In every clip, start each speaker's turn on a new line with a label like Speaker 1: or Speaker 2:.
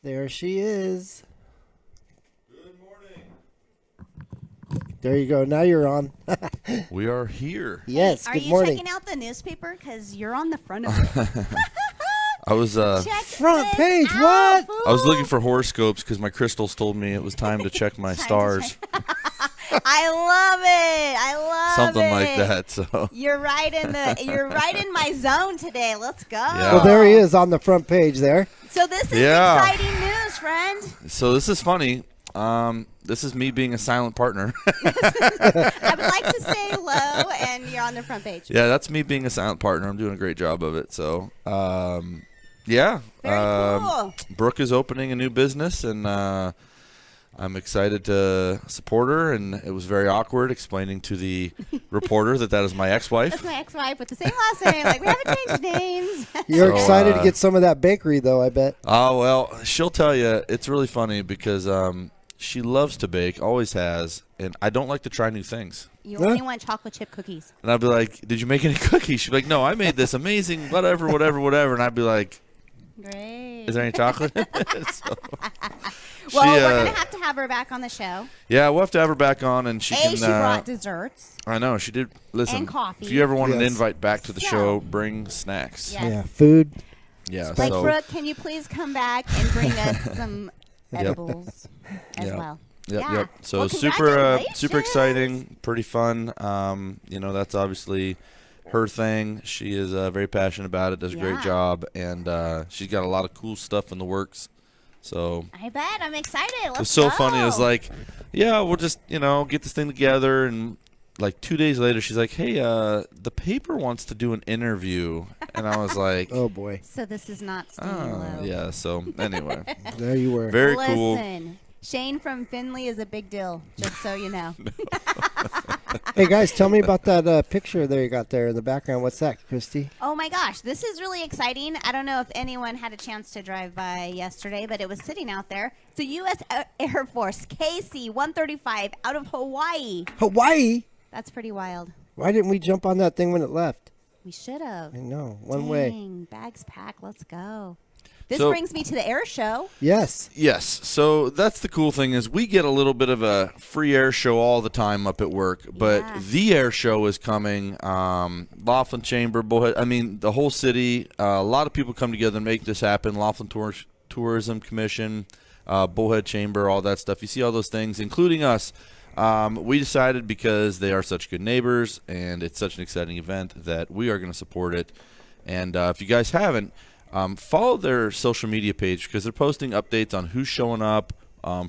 Speaker 1: There she is.
Speaker 2: Good morning.
Speaker 1: There you go. Now you're on.
Speaker 2: We are here.
Speaker 1: Yes.
Speaker 3: Are
Speaker 1: Good
Speaker 3: you
Speaker 1: morning.
Speaker 3: checking out the newspaper? Because you're on the front of it.
Speaker 2: I was
Speaker 3: Check
Speaker 1: Front
Speaker 3: this
Speaker 1: page,
Speaker 3: out,
Speaker 1: what?
Speaker 3: fool.
Speaker 2: I was looking for horoscopes because my crystals told me it was time to check my
Speaker 3: Time to
Speaker 2: stars,
Speaker 3: I love it. I love
Speaker 2: something
Speaker 3: it.
Speaker 2: like that. So
Speaker 3: You're right in my zone today. Let's go.
Speaker 2: Yeah.
Speaker 1: Well, there he is on the front page there.
Speaker 3: So this is
Speaker 2: Yeah.
Speaker 3: exciting news, friend.
Speaker 2: so this is funny. This is me being a silent partner.
Speaker 3: I would like to say hello, and you're on the front page.
Speaker 2: Yeah, that's me being a silent partner. I'm doing a great job of it. So, yeah.
Speaker 3: Very cool.
Speaker 2: Brooke is opening a new business, and I'm excited to support her. And it was very awkward explaining to the reporter that is my ex-wife.
Speaker 3: That's my ex-wife with the same last name. Like, we haven't changed names.
Speaker 1: You're
Speaker 2: So,
Speaker 1: excited to get some of that bakery, though, I bet.
Speaker 2: Oh, well, she'll tell you. It's really funny because she loves to bake, always has, and I don't like to try new things.
Speaker 3: You
Speaker 1: Huh?
Speaker 3: only want chocolate chip cookies.
Speaker 2: And I'd be like, did you make any cookies? She'd be like, no, I made this amazing whatever. And I'd be like,
Speaker 3: Great.
Speaker 2: is there any chocolate in it? So,
Speaker 3: Well,
Speaker 2: she,
Speaker 3: we're going to have her back on the show.
Speaker 2: yeah, we'll have to have her back on, and she can.
Speaker 3: She brought desserts.
Speaker 2: I know she did. Listen,
Speaker 3: And coffee.
Speaker 2: if you ever want an
Speaker 1: Yes.
Speaker 2: invite back to the
Speaker 3: So-
Speaker 2: show, bring snacks.
Speaker 3: Yes.
Speaker 1: Yeah. Food.
Speaker 2: Yeah.
Speaker 3: Like,
Speaker 2: so
Speaker 3: Brooke, can you please come back and bring us some edibles as
Speaker 2: Yep.
Speaker 3: well?
Speaker 2: Yep,
Speaker 3: Yeah.
Speaker 2: yep. So
Speaker 3: Well,
Speaker 2: super exciting, pretty fun. That's obviously her thing. She is very passionate about it. Does a great
Speaker 3: Yeah.
Speaker 2: job, and she's got a lot of cool stuff in the works. So
Speaker 3: I bet. I'm excited. Let's
Speaker 2: it was so
Speaker 3: go.
Speaker 2: funny. It was like, yeah, we'll just get this thing together, and like 2 days later, she's like, hey, the paper wants to do an interview, and I was like,
Speaker 1: Oh, boy.
Speaker 3: So this is not staying
Speaker 2: oh,
Speaker 3: low.
Speaker 2: yeah. So anyway,
Speaker 1: There you were.
Speaker 2: very
Speaker 3: Listen,
Speaker 2: cool.
Speaker 3: Shane from Findlay is a big deal, just so you know.
Speaker 1: Hey, guys, tell me about that picture there you got there in the background. What's that, Christy?
Speaker 3: Oh my gosh, this is really exciting. I don't know if anyone had a chance to drive by yesterday, but it was sitting out there. It's a U.S. Air Force KC-135 out of Hawaii.
Speaker 1: Hawaii?
Speaker 3: That's pretty wild.
Speaker 1: Why didn't we jump on that thing when it left?
Speaker 3: We should have.
Speaker 1: I know. One way.
Speaker 3: Dang, bags packed. Let's go. This
Speaker 2: So-
Speaker 3: brings me to the air show.
Speaker 1: Yes.
Speaker 2: Yes. So that's the cool thing is we get a little bit of a free air show all the time up at work, but
Speaker 3: Yeah.
Speaker 2: the air show is coming. Laughlin Chamber, Bullhead. I mean, the whole city. A lot of people come together and make this happen. Laughlin Tourism Commission, Bullhead Chamber, all that stuff. You see all those things, including us. We decided because they are such good neighbors and it's such an exciting event that we are going to support it. And if you guys haven't, follow their social media page because they're posting updates on who's showing up,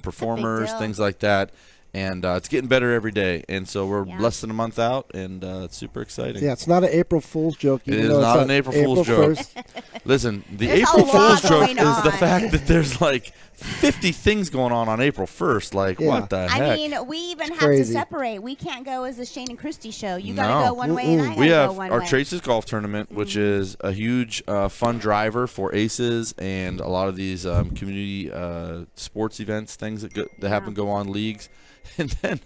Speaker 2: performers,
Speaker 3: deal.
Speaker 2: things like that. And it's getting better every day. And so we're
Speaker 3: Yeah.
Speaker 2: less than a month out, and it's super exciting.
Speaker 1: Yeah, it's not an April Fool's joke.
Speaker 2: It
Speaker 1: even
Speaker 2: is
Speaker 1: though it's
Speaker 2: not
Speaker 1: on
Speaker 2: an April Fool's joke.
Speaker 1: 1st.
Speaker 2: Listen, the
Speaker 3: There's a
Speaker 2: April
Speaker 3: lot
Speaker 2: Fool's joke
Speaker 3: going
Speaker 2: is the
Speaker 3: on.
Speaker 2: fact that there's like 50 things going on April 1st. Like,
Speaker 1: Yeah.
Speaker 2: what the heck?
Speaker 3: I mean, we even have to
Speaker 1: crazy.
Speaker 3: separate. We can't go as the Shane and Christy show. You
Speaker 2: No.
Speaker 3: got to go one way, and I got
Speaker 2: We
Speaker 3: to go
Speaker 2: have
Speaker 3: one
Speaker 2: our
Speaker 3: way.
Speaker 2: Traces Golf Tournament, which is a huge fun driver for aces and a lot of these community sports events, things that happen go on, leagues. And then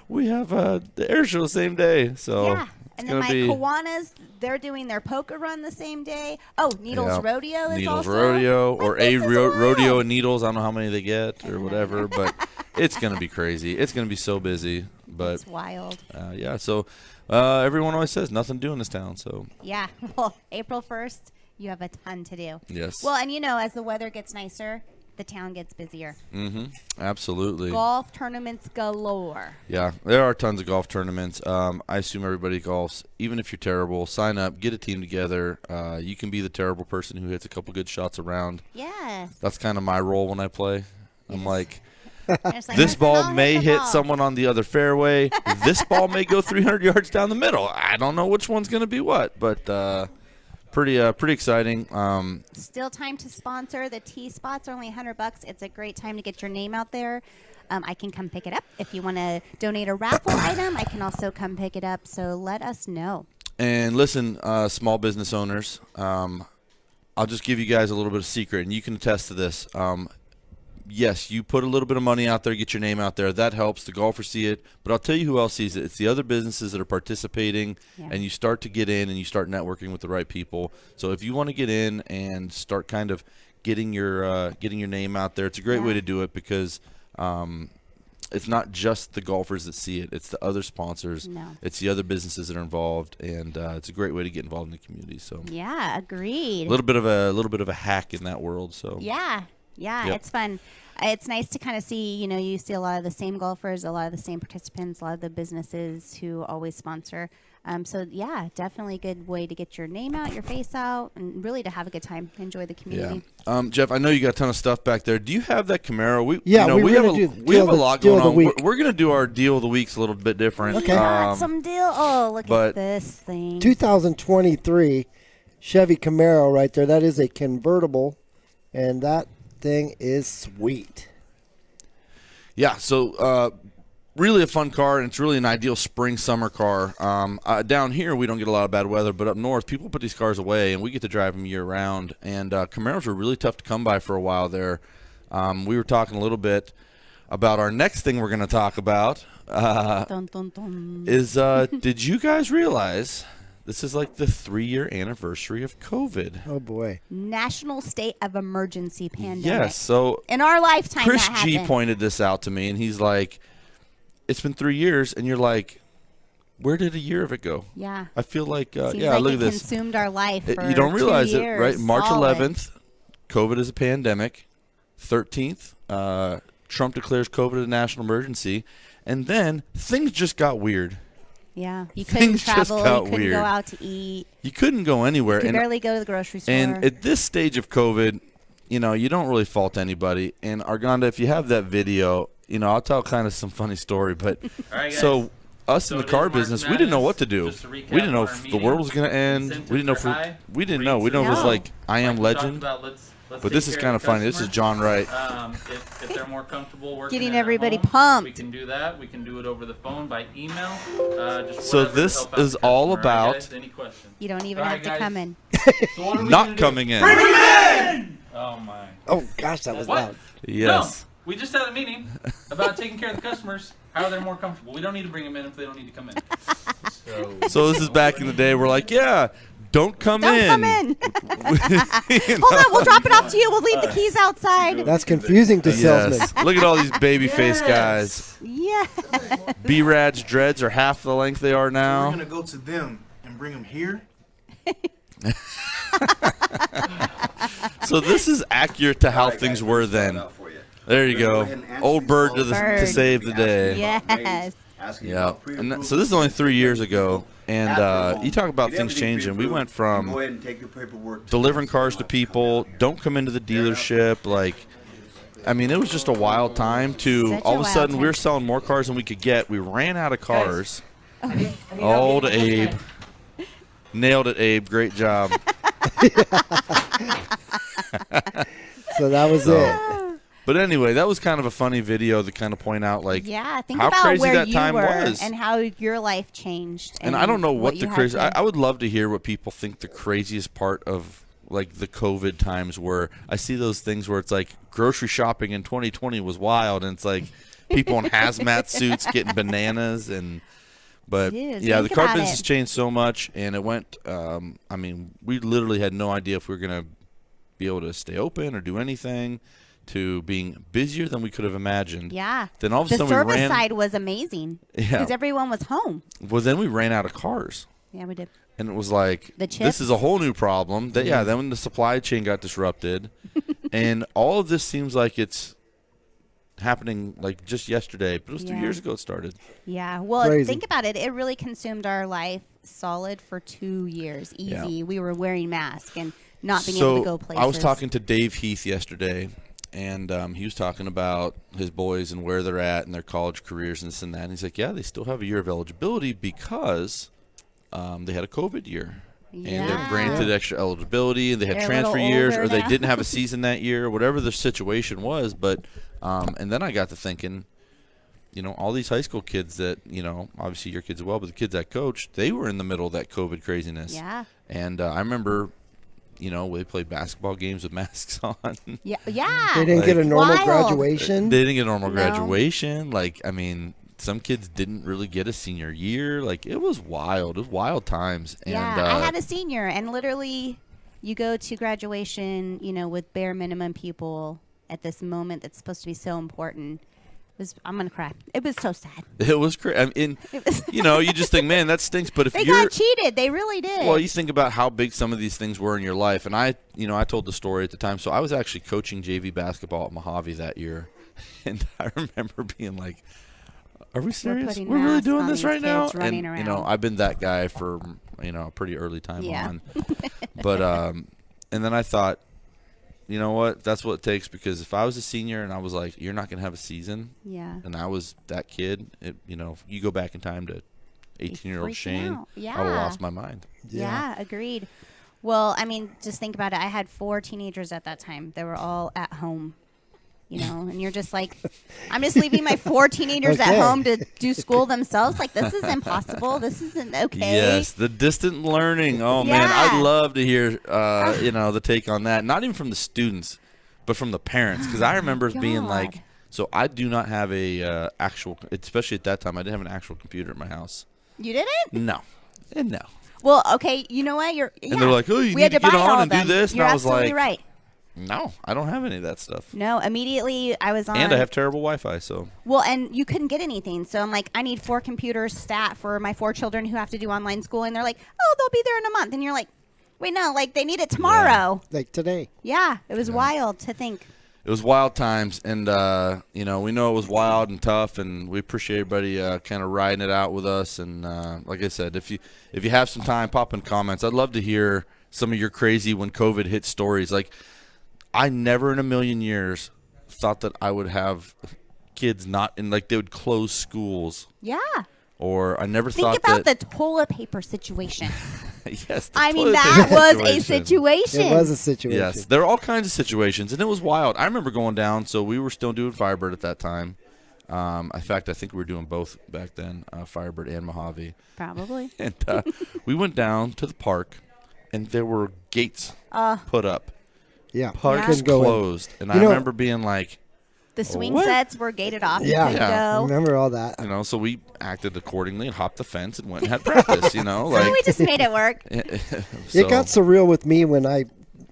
Speaker 2: we have the air show the same day. So
Speaker 3: Yeah.
Speaker 2: it's
Speaker 3: And then
Speaker 2: going
Speaker 3: my
Speaker 2: to be
Speaker 3: Kiwanis, they're doing their poker run the same day. Oh, Needles
Speaker 2: Yeah.
Speaker 3: Rodeo is
Speaker 2: Needles
Speaker 3: also.
Speaker 2: Rodeo or
Speaker 3: Like, this is wild.
Speaker 2: Rodeo and Needles. I don't know how many they get or whatever, but it's going to be crazy. It's going to be so busy. But
Speaker 3: It's wild.
Speaker 2: yeah, so everyone always says nothing to do in this town. So
Speaker 3: Yeah. Well, April 1st, you have a ton to do.
Speaker 2: yes.
Speaker 3: Well, and as the weather gets nicer, the town gets busier.
Speaker 2: Absolutely.
Speaker 3: Golf tournaments galore.
Speaker 2: Yeah, there are tons of golf tournaments. I assume everybody golfs. Even if you're terrible, sign up, get a team together. You can be the terrible person who hits a couple good shots around.
Speaker 3: Yes.
Speaker 2: That's kind of my role when I play. I'm like,
Speaker 3: It's like,
Speaker 2: this
Speaker 3: listen,
Speaker 2: ball
Speaker 3: I'll
Speaker 2: may
Speaker 3: the
Speaker 2: hit
Speaker 3: ball.
Speaker 2: someone on the other fairway. This ball may go 300 yards down the middle. I don't know which one's going to be what, but pretty exciting.
Speaker 3: Still time to sponsor. The tee spots are only $100. It's a great time to get your name out there. I can come pick it up. If you want to donate a raffle item, I can also come pick it up. So let us know.
Speaker 2: And listen, small business owners, I'll just give you guys a little bit of secret, and you can attest to this. Yes, you put a little bit of money out there, get your name out there. That helps. The golfers see it. But I'll tell you who else sees it. It's the other businesses that are participating,
Speaker 3: Yeah.
Speaker 2: and you start to get in and you start networking with the right people. So if you want to get in and start kind of getting your name out there. It's a great way to do it because it's not just the golfers that see it; it's the other sponsors, it's the other businesses that are involved, and it's a great way to get involved in the community. So
Speaker 3: yeah, agreed.
Speaker 2: a little bit of a hack in that world. So
Speaker 3: yeah, it's fun. It's nice to kind of see, you see a lot of the same golfers, a lot of the same participants, a lot of the businesses who always sponsor. So, yeah, definitely a good way to get your name out, your face out, and really to have a good time, enjoy the community.
Speaker 2: Yeah. Jeff, I know you got a ton of stuff back there. Do you have that Camaro? We have a lot going on. We're going to do our deal of the weeks a little bit different.
Speaker 3: Okay. We got some deal. Oh, look at this thing.
Speaker 1: 2023 Chevy Camaro right there. That is a convertible, and that thing is sweet.
Speaker 2: Yeah, so really a fun car, and it's really an ideal spring summer car. Down here we don't get a lot of bad weather, but up north people put these cars away and we get to drive them year round, and Camaros were really tough to come by for a while there. We were talking a little bit about our next thing we're going to talk about
Speaker 3: Dun, dun, dun.
Speaker 2: is did you guys realize this is like the 3-year anniversary of COVID?
Speaker 1: Oh, boy.
Speaker 3: National state of emergency pandemic.
Speaker 2: Yes. So
Speaker 3: in our lifetime,
Speaker 2: Chris
Speaker 3: that
Speaker 2: G
Speaker 3: happened.
Speaker 2: pointed this out to me, and he's like, it's been 3 years, and you're like, where did a year of it go?
Speaker 3: Yeah.
Speaker 2: I feel like,
Speaker 3: Seems
Speaker 2: yeah,
Speaker 3: like
Speaker 2: look
Speaker 3: it
Speaker 2: at this.
Speaker 3: consumed our life for
Speaker 2: You don't
Speaker 3: 2
Speaker 2: realize it,
Speaker 3: years,
Speaker 2: right? March
Speaker 3: solid.
Speaker 2: 11th, COVID is a pandemic. 13th, Trump declares COVID a national emergency. And then things just got weird.
Speaker 3: Yeah. You couldn't
Speaker 2: Things just
Speaker 3: travel.
Speaker 2: got
Speaker 3: You couldn't
Speaker 2: weird.
Speaker 3: go out to eat.
Speaker 2: You couldn't go anywhere.
Speaker 3: You could
Speaker 2: And
Speaker 3: barely go to the grocery store.
Speaker 2: And at this stage of COVID, you don't really fault anybody. And Arganda, if you have that video, I'll tell kind of some funny story. But
Speaker 4: All right, guys.
Speaker 2: so us in
Speaker 4: So
Speaker 2: the
Speaker 4: it
Speaker 2: car
Speaker 4: is March
Speaker 2: business, we didn't know what to do.
Speaker 4: Madness. Just to recap
Speaker 2: We didn't know
Speaker 4: on our
Speaker 2: if the
Speaker 4: meeting,
Speaker 2: world was going to end.
Speaker 4: incentives
Speaker 2: We didn't know
Speaker 4: are high,
Speaker 2: we didn't know. We
Speaker 4: rates
Speaker 2: didn't know if it was
Speaker 3: No.
Speaker 2: like I Am
Speaker 4: we
Speaker 2: Legend.
Speaker 4: talked about, let's
Speaker 2: But
Speaker 4: take
Speaker 2: this is
Speaker 4: care
Speaker 2: kind
Speaker 4: of
Speaker 2: of
Speaker 4: the
Speaker 2: funny. This is
Speaker 4: customer.
Speaker 2: John Wright.
Speaker 4: If they're more comfortable working
Speaker 3: Getting
Speaker 4: at
Speaker 3: everybody
Speaker 4: home,
Speaker 3: pumped.
Speaker 4: we can do that. We can do it over the phone, by email. Just
Speaker 2: So
Speaker 4: whatever to
Speaker 2: this
Speaker 4: help out
Speaker 2: is
Speaker 4: the
Speaker 2: all
Speaker 4: customer. All right,
Speaker 2: about-
Speaker 4: guys, any questions?
Speaker 3: You don't even
Speaker 4: All
Speaker 3: have
Speaker 4: right,
Speaker 3: to
Speaker 4: guys.
Speaker 3: come in.
Speaker 4: So what are we
Speaker 2: Not
Speaker 4: gonna
Speaker 2: coming
Speaker 4: do?
Speaker 2: in.
Speaker 4: Oh my.
Speaker 1: Oh, gosh, that was
Speaker 4: What?
Speaker 1: loud.
Speaker 2: Yes.
Speaker 4: No, we just had a meeting about taking care of the customers. How they're more comfortable. We don't need to bring them in if they don't need to come in.
Speaker 2: So this is back in the day. We're like, yeah, don't come
Speaker 3: Don't
Speaker 2: in.
Speaker 3: come in. Hold on, we'll drop it off to you. We'll leave the keys outside.
Speaker 1: That's confusing to salesmen.
Speaker 2: Yes. Look at all these baby face guys.
Speaker 3: Yeah.
Speaker 2: B-Rad's dreads are half the length they are
Speaker 5: We're
Speaker 2: now.
Speaker 5: gonna go to them and bring them here.
Speaker 2: So this is accurate to how
Speaker 6: All right,
Speaker 2: things
Speaker 6: guys,
Speaker 2: were
Speaker 6: let's start
Speaker 2: then.
Speaker 6: out for you.
Speaker 2: There you
Speaker 6: We're gonna
Speaker 2: go.
Speaker 6: ahead and answer
Speaker 2: Old
Speaker 6: these
Speaker 2: bird
Speaker 6: calls.
Speaker 2: to
Speaker 3: Bird.
Speaker 2: save the day.
Speaker 3: Yes.
Speaker 6: Asking
Speaker 2: Yeah.
Speaker 6: about
Speaker 2: And
Speaker 6: pre-approved
Speaker 2: so this is only 3 years ago. And
Speaker 6: at their home.
Speaker 2: you talk about
Speaker 6: Get
Speaker 2: things
Speaker 6: everything
Speaker 2: changing. We
Speaker 6: pre-approved.
Speaker 2: went from
Speaker 6: Go ahead and take your paperwork to
Speaker 2: delivering
Speaker 6: us.
Speaker 2: cars to people, don't come into the dealership. Like, I mean, it was just a wild time to
Speaker 3: Such
Speaker 2: all
Speaker 3: a
Speaker 2: of a
Speaker 3: wild
Speaker 2: sudden we were
Speaker 3: time.
Speaker 2: selling more cars than we could get. We ran out of cars. Old Abe. Nailed it, Abe. Great job.
Speaker 1: So that was it.
Speaker 2: But anyway, that was kind of a funny video to kind of point out, like,
Speaker 3: Yeah, think
Speaker 2: how
Speaker 3: about
Speaker 2: crazy
Speaker 3: where
Speaker 2: that
Speaker 3: you
Speaker 2: time
Speaker 3: were
Speaker 2: was.
Speaker 3: and how your life changed.
Speaker 2: And I don't know what
Speaker 3: you
Speaker 2: the
Speaker 3: had
Speaker 2: crazy.
Speaker 3: to-
Speaker 2: I would love to hear what people think the craziest part of like the COVID times were. I see those things where it's like grocery shopping in 2020 was wild, and it's like people in hazmat suits getting bananas and. But
Speaker 3: Dude,
Speaker 2: yeah, the
Speaker 3: think
Speaker 2: car
Speaker 3: about
Speaker 2: business
Speaker 3: it.
Speaker 2: changed so much, and it went. I mean, we literally had no idea if we were gonna be able to stay open or do anything. To being busier than we could have imagined.
Speaker 3: Yeah.
Speaker 2: Then all of a
Speaker 3: The
Speaker 2: sudden we
Speaker 3: service
Speaker 2: ran.
Speaker 3: side was amazing.
Speaker 2: Yeah.
Speaker 3: Because everyone was home.
Speaker 2: Well, then we ran out of cars.
Speaker 3: Yeah, we did.
Speaker 2: And it was like,
Speaker 3: The
Speaker 2: this is
Speaker 3: chips?
Speaker 2: a whole new problem. That yeah, then when the supply chain got disrupted, and all of this seems like it's happening like just yesterday, but it was 3
Speaker 3: Yeah.
Speaker 2: years ago it started.
Speaker 3: Yeah. Well,
Speaker 1: Crazy.
Speaker 3: think about it. It really consumed our life solid for 2 years. Easy.
Speaker 2: Yeah.
Speaker 3: We were wearing masks and not being
Speaker 2: So
Speaker 3: able to go places.
Speaker 2: I was talking to Dave Heath yesterday, and he was talking about his boys and where they're at in their college careers and this and that. And he's like, yeah, they still have a year of eligibility because they had a COVID year. And they're
Speaker 3: Yeah.
Speaker 2: granted extra eligibility, and they had
Speaker 3: They're a
Speaker 2: transfer
Speaker 3: little
Speaker 2: years,
Speaker 3: older
Speaker 2: or they
Speaker 3: now.
Speaker 2: didn't have a season that year, or whatever the situation was. But and then I got to thinking, all these high school kids that, obviously your kids as well, but the kids I coached, they were in the middle of that COVID craziness.
Speaker 3: Yeah.
Speaker 2: And I remember, they played basketball games with masks on.
Speaker 3: Yeah. Yeah.
Speaker 1: They didn't get a normal
Speaker 3: Wild.
Speaker 1: graduation.
Speaker 2: They didn't get a normal
Speaker 3: No.
Speaker 2: graduation. Like, I mean, some kids didn't really get a senior year. Like, it was wild. It was wild times. And,
Speaker 3: Yeah, I had a senior, and literally You go to graduation, with bare minimum people at this moment that's supposed to be so important. I'm gonna cry. It was so sad.
Speaker 2: It was crazy. I mean, you just think, man, that stinks. But if
Speaker 3: They
Speaker 2: you're
Speaker 3: got cheated. They really did.
Speaker 2: well, you think about how big some of these things were in your life, and I told the story at the time. So I was actually coaching JV basketball at Mojave that year, and I remember being like, "Are we serious?
Speaker 3: putting
Speaker 2: We're really
Speaker 3: masks
Speaker 2: doing
Speaker 3: on
Speaker 2: this
Speaker 3: these
Speaker 2: right now?"
Speaker 3: kids running
Speaker 2: And
Speaker 3: around.
Speaker 2: I've been that guy for a pretty early time
Speaker 3: Yeah.
Speaker 2: on, but and then I thought, you know what? That's what it takes, because if I was a senior and I was like, "You're not gonna have a season,"
Speaker 3: yeah.
Speaker 2: and I was that kid, you go back in time to 18-year-old
Speaker 3: freaking
Speaker 2: Shane,
Speaker 3: out.
Speaker 2: I would have
Speaker 3: Yeah.
Speaker 2: lost my mind.
Speaker 3: Yeah, agreed. Well, I mean, just think about it. I had 4 teenagers at that time. They were all at home, and you're just like, I'm just leaving my 4 teenagers at
Speaker 1: Okay.
Speaker 3: home to do school themselves. Like, this is impossible. This isn't okay.
Speaker 2: Yes, the distant learning. Oh man,
Speaker 3: Yeah.
Speaker 2: I'd love to hear the take on that. Not even from the students, but from the parents, because I remember being like,
Speaker 3: God.
Speaker 2: so I do not have a actual, especially at that time, I didn't have an actual computer in my house.
Speaker 3: You didn't?
Speaker 2: No, and no.
Speaker 3: Well, okay. You know what?
Speaker 2: And they're like, "Oh, you
Speaker 3: we
Speaker 2: need
Speaker 3: had
Speaker 2: to get
Speaker 3: buy all
Speaker 2: on
Speaker 3: of
Speaker 2: and do
Speaker 3: them.
Speaker 2: this," and
Speaker 3: You're
Speaker 2: I was
Speaker 3: absolutely
Speaker 2: like,
Speaker 3: right.
Speaker 2: No, I don't have any of that stuff.
Speaker 3: No, immediately I was on.
Speaker 2: And I have terrible Wi-Fi, so.
Speaker 3: Well, and you couldn't get anything. So I'm like, I need 4 computers stat for my 4 children who have to do online school. And they're like, oh, they'll be there in a month. And you're like, wait, no, like they need it tomorrow.
Speaker 1: Like today.
Speaker 3: Yeah, it was wild to think.
Speaker 2: It was wild times, and we know it was wild and tough, and we appreciate everybody kind of riding it out with us. And like I said, if you have some time, pop in comments. I'd love to hear some of your crazy when COVID hit stories. Like, I never in a million years thought that I would have kids not in, like, they would close schools,
Speaker 3: Yeah.
Speaker 2: or I never
Speaker 3: Think
Speaker 2: thought
Speaker 3: about
Speaker 2: that.
Speaker 3: the toilet paper situation.
Speaker 2: Yes, the
Speaker 3: I mean,
Speaker 2: toilet
Speaker 3: that
Speaker 2: paper
Speaker 3: was a situation.
Speaker 1: It was a situation.
Speaker 2: Yes, there were all kinds of situations, and it was wild. I remember going down, so we were still doing Firebird at that time. In fact, I think we were doing both back then, Firebird and Mojave.
Speaker 3: Probably.
Speaker 2: And we went down to the park, and there were gates put up.
Speaker 1: Yeah.
Speaker 2: Park
Speaker 1: Couldn't go in.
Speaker 2: closed. And I
Speaker 1: You know-
Speaker 2: remember being like,
Speaker 3: The swing
Speaker 2: What?
Speaker 3: sets were gated off. You
Speaker 1: Yeah.
Speaker 3: couldn't
Speaker 2: Yeah.
Speaker 3: go.
Speaker 1: Remember all that.
Speaker 2: so we acted accordingly and hopped the fence and went and had practice,
Speaker 3: So
Speaker 2: like.
Speaker 3: we just made it work.
Speaker 1: It got surreal with me when I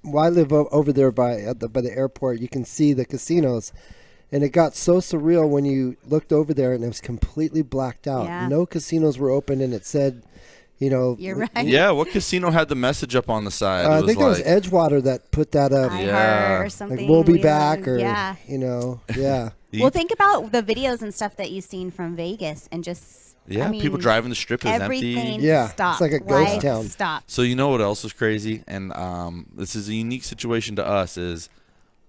Speaker 1: live over there by the airport. You can see the casinos, and it got so surreal when you looked over there and it was completely blacked out.
Speaker 3: Yeah.
Speaker 1: No casinos were open, and it said,
Speaker 3: You're right.
Speaker 2: Yeah, what casino had the message up on the side?
Speaker 1: I
Speaker 2: It was
Speaker 1: think it was
Speaker 2: like,
Speaker 1: Edgewater that put that up.
Speaker 3: I
Speaker 2: Yeah.
Speaker 3: heard something.
Speaker 1: Like, we'll be
Speaker 3: we
Speaker 1: back,
Speaker 3: learned.
Speaker 1: or
Speaker 3: yeah.
Speaker 1: yeah.
Speaker 3: Well, think about the videos and stuff that you've seen from Vegas, and just
Speaker 2: Yeah,
Speaker 3: I mean,
Speaker 2: people driving the strip is
Speaker 3: everything
Speaker 2: empty.
Speaker 1: Yeah, it's
Speaker 3: stopped.
Speaker 1: like a ghost
Speaker 3: Life
Speaker 1: town.
Speaker 3: Stopped.
Speaker 2: So you know what else was crazy? And this is a unique situation to us, is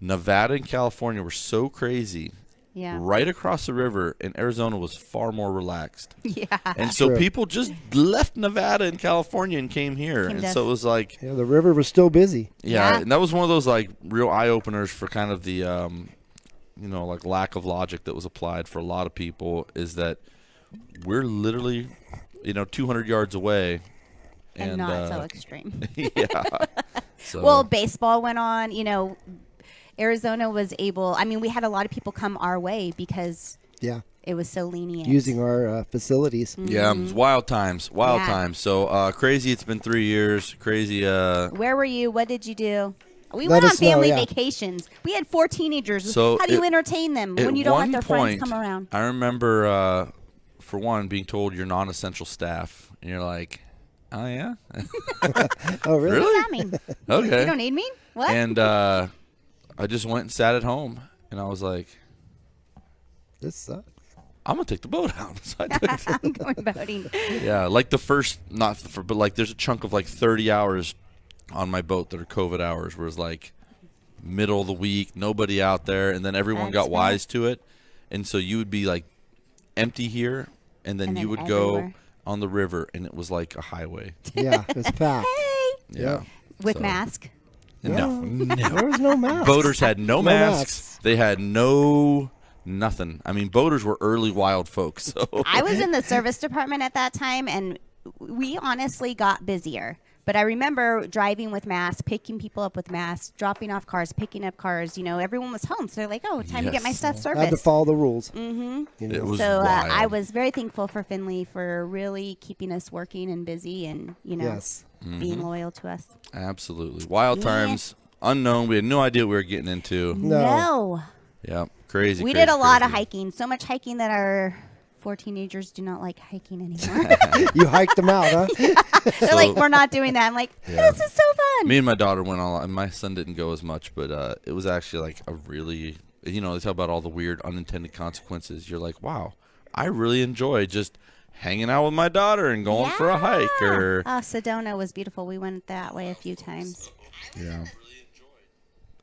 Speaker 2: Nevada and California were so crazy.
Speaker 3: Yeah.
Speaker 2: Right across the river, and Arizona was far more relaxed.
Speaker 3: Yeah.
Speaker 2: And so
Speaker 1: True.
Speaker 2: people just left Nevada and California and came here.
Speaker 3: Came
Speaker 2: And
Speaker 3: to
Speaker 2: so it was like,
Speaker 1: Yeah, the river was still busy.
Speaker 3: Yeah.
Speaker 2: and that was one of those like real eye openers for kind of the like lack of logic that was applied for a lot of people, is that we're literally 200 yards away,
Speaker 3: and not so extreme.
Speaker 2: yeah. So
Speaker 3: Well, baseball went on. Arizona was able. I mean, we had a lot of people come our way because
Speaker 1: Yeah,
Speaker 3: it was so lenient.
Speaker 1: using our facilities.
Speaker 2: yeah, it was wild times,
Speaker 3: Yeah.
Speaker 2: times. So crazy. It's been 3 years. Crazy.
Speaker 3: Where were you? What did you do? We
Speaker 1: Let
Speaker 3: went on
Speaker 1: us know,
Speaker 3: family
Speaker 1: yeah.
Speaker 3: vacations. We had 4 teenagers.
Speaker 2: So
Speaker 3: How do you
Speaker 2: at-
Speaker 3: entertain them
Speaker 2: At
Speaker 3: when you don't let
Speaker 2: one
Speaker 3: their
Speaker 2: point,
Speaker 3: friends come around?
Speaker 2: I remember, for one, being told you're non-essential staff, and you're like, "Oh yeah,
Speaker 1: Oh, really?
Speaker 2: really?
Speaker 3: What does that mean?
Speaker 2: Okay."
Speaker 3: You don't need me? What?
Speaker 2: And I just went and sat at home, and I was like,
Speaker 1: This sucks.
Speaker 2: "I'm gonna take the boat out." So I took
Speaker 3: I'm going boating.
Speaker 2: yeah, like the first, not for, but like there's a chunk of like 30 hours on my boat that are COVID hours, where it's like middle of the week, nobody out there, and then everyone
Speaker 3: That's
Speaker 2: got wise to it, and so you would be like empty here, and then
Speaker 3: And
Speaker 2: you
Speaker 3: then
Speaker 2: would go
Speaker 3: everywhere.
Speaker 2: on the river, and it was like a highway.
Speaker 1: Yeah, it was packed.
Speaker 3: Hey,
Speaker 2: Yeah.
Speaker 3: with
Speaker 2: So-
Speaker 3: mask.
Speaker 2: No,
Speaker 1: There was no mask.
Speaker 2: boaters had no
Speaker 1: No
Speaker 2: masks.
Speaker 1: masks.
Speaker 2: They had nothing. I mean, boaters were early wild folks. So
Speaker 3: I was in the service department at that time, and we honestly got busier. But I remember driving with masks, picking people up with masks, dropping off cars, picking up cars. You know, everyone was home, so they're like, "Oh, time to get my
Speaker 2: Yes.
Speaker 3: stuff
Speaker 1: I had to
Speaker 3: serviced."
Speaker 1: follow the rules.
Speaker 3: Mm-hmm.
Speaker 1: You know?
Speaker 2: It was
Speaker 3: So
Speaker 2: wild.
Speaker 3: I was very thankful for Finley for really keeping us working and busy, and
Speaker 1: Yes.
Speaker 3: being loyal to us.
Speaker 2: Absolutely. Wild
Speaker 3: Yeah.
Speaker 2: times, unknown. We had no idea what we were getting into.
Speaker 1: No.
Speaker 2: Yeah, crazy.
Speaker 3: We
Speaker 2: crazy,
Speaker 3: did a lot of
Speaker 2: crazy.
Speaker 3: hiking, so much hiking that our 4 teenagers do not like hiking anymore.
Speaker 1: You hiked them out, huh?
Speaker 3: They're like, "We're not doing that." I'm like,
Speaker 2: Yeah.
Speaker 3: "This is so fun."
Speaker 2: Me and my daughter went all. And my son didn't go as much, but it was actually like a really, they talk about all the weird unintended consequences. You're like, wow, I really enjoy just hanging out with my daughter and going for a hike. Or
Speaker 3: Oh, Sedona was beautiful. We went that way a few times.
Speaker 2: yeah.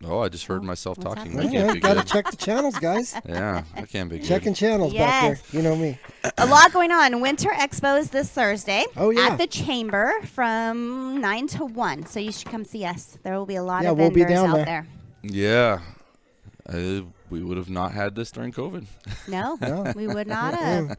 Speaker 2: Oh, I just heard myself
Speaker 3: what's
Speaker 2: talking.
Speaker 3: happening?
Speaker 2: That can't
Speaker 1: Yeah,
Speaker 2: be
Speaker 1: gotta
Speaker 2: good.
Speaker 1: check the channels, guys.
Speaker 2: Yeah, that can't be good.
Speaker 1: Checking channels back
Speaker 3: Yes.
Speaker 1: there. You know me.
Speaker 3: A lot going on. Winter Expo is this Thursday
Speaker 1: Oh, yeah.
Speaker 3: at the Chamber from 9 to 1. So you should come see us. There will be a lot
Speaker 1: Yeah,
Speaker 3: of
Speaker 1: we'll be
Speaker 3: vendors
Speaker 1: down
Speaker 3: out
Speaker 1: there.
Speaker 2: Yeah. We would have not had this during COVID.
Speaker 3: No,
Speaker 1: No.
Speaker 3: we would not have.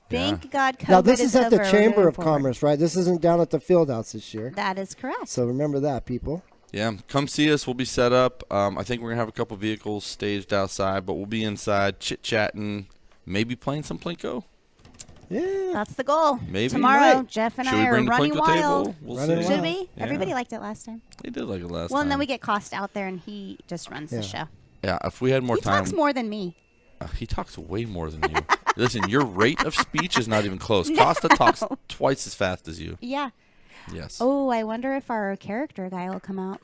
Speaker 3: Thank God COVID
Speaker 1: Now, this is at the
Speaker 3: over. We're
Speaker 1: Chamber
Speaker 3: moving
Speaker 1: of
Speaker 3: forward.
Speaker 1: Commerce, right? This isn't down at the field house this year.
Speaker 3: That is correct.
Speaker 1: So remember that, people.
Speaker 2: Yeah, come see us. We'll be set up. I think we're going to have a couple vehicles staged outside, but we'll be inside chit-chatting, maybe playing some Plinko.
Speaker 1: Yeah.
Speaker 3: That's the goal.
Speaker 2: Maybe.
Speaker 3: Tomorrow,
Speaker 1: Right.
Speaker 3: Jeff and
Speaker 2: Should
Speaker 3: I
Speaker 2: we
Speaker 3: are
Speaker 2: bring the
Speaker 3: running
Speaker 2: Plinko
Speaker 3: wild.
Speaker 2: table? We'll
Speaker 1: Running
Speaker 2: see.
Speaker 3: Should
Speaker 1: wild.
Speaker 3: we?
Speaker 2: Yeah.
Speaker 3: Everybody liked it last time.
Speaker 2: They did like it last
Speaker 3: Well,
Speaker 2: time.
Speaker 3: and then we get Cost out there, and he just runs
Speaker 1: Yeah.
Speaker 3: the show.
Speaker 2: Yeah, if we had more
Speaker 3: He
Speaker 2: time.
Speaker 3: talks more than me.
Speaker 2: He talks way more than you. Listen, your rate of speech is not even close. Costa talks twice as fast as you.
Speaker 3: Yeah.
Speaker 2: Yes.
Speaker 3: Oh, I wonder if our character guy will come out.